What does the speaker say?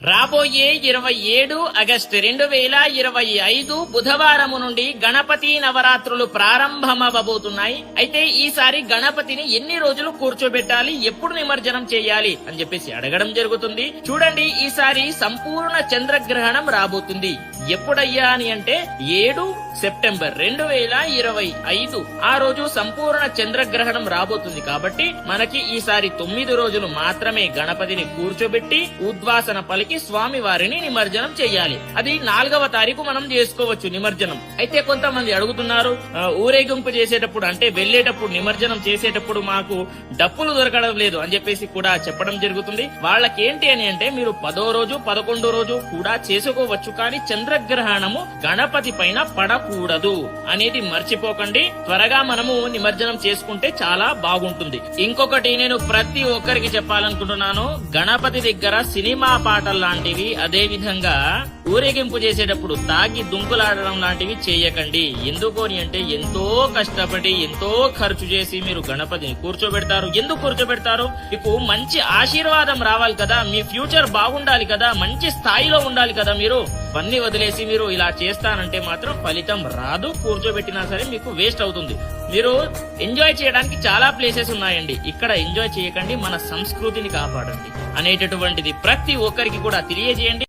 రాబోయే 27 ఆగస్టు 2025 బుధవారము నుండి గణపతి నవరాత్రులు ప్రారంభమవబోతున్నాయి. అయితే ఈసారి గణపతిని ఎన్ని రోజులు కూర్చోబెట్టాలి, ఎప్పుడు నిమజ్జనం చేయాలి అని చెప్పేసి అడగడం జరుగుతుంది. చూడండి, ఈసారి సంపూర్ణ చంద్రగ్రహణం రాబోతుంది. ఎప్పుడయ్యా అని అంటే 7 సెప్టెంబర్ 2025 ఆ రోజు సంపూర్ణ చంద్రగ్రహణం రాబోతుంది. కాబట్టి మనకి ఈసారి 9 రోజులు మాత్రమే గణపతిని కూర్చోబెట్టి ఉద్వాసన పలికి స్వామి వారిని నిమజ్జనం చేయాలి. అది 4వ తారీఖు మనం చేసుకోవచ్చు నిమజ్జనం. అయితే కొంతమంది అడుగుతున్నారు, ఊరేగింపు చేసేటప్పుడు అంటే వెళ్లేటప్పుడు నిమజ్జనం చేసేటప్పుడు మాకు డప్పులు దొరకడం లేదు అని చెప్పేసి కూడా చెప్పడం జరుగుతుంది. వాళ్ళకేంటి అని అంటే మీరు 10వ రోజు 11వ రోజు కూడా చేసుకోవచ్చు, కానీ చంద్రగ్రహణము గణపతి పైన పడకూడదు అనేది మర్చిపోకండి. త్వరగా మనము నిమజ్జనం చేసుకుంటే చాలా బాగుంటుంది. ఇంకొకటి నేను ప్రతి ఒక్కరికి చెప్పాలనుకుంటున్నాను, గణపతి దగ్గర సినిమా పాటలు లాంటివి, అదే విధంగా ఊరేగింపు చేసేటప్పుడు తాగి దుంకులాడడం లాంటివి చేయకండి. ఎందుకు అని అంటే ఎంతో కష్టపడి ఎంతో ఖర్చు చేసి మీరు గణపతిని కూర్చోబెడతారు. ఎందుకు కూర్చోబెడతారు? మీకు మంచి ఆశీర్వాదం రావాలి కదా, మీ ఫ్యూచర్ బాగుండాలి కదా, మంచి స్థాయిలో ఉండాలి కదా. మీరు ఇవన్నీ వదిలేసి మీరు ఇలా చేస్తానంటే మాత్రం ఫలితం రాదు. కూర్చోబెట్టినా సరే మీకు వేస్ట్ అవుతుంది. మీరు ఎంజాయ్ చేయడానికి చాలా ప్లేసెస్ ఉన్నాయండి, ఇక్కడ ఎంజాయ్ చేయకండి, మన సంస్కృతిని కాపాడండి అనేటటువంటిది ప్రతి ఒక్కరికి కూడా తెలియజేయండి.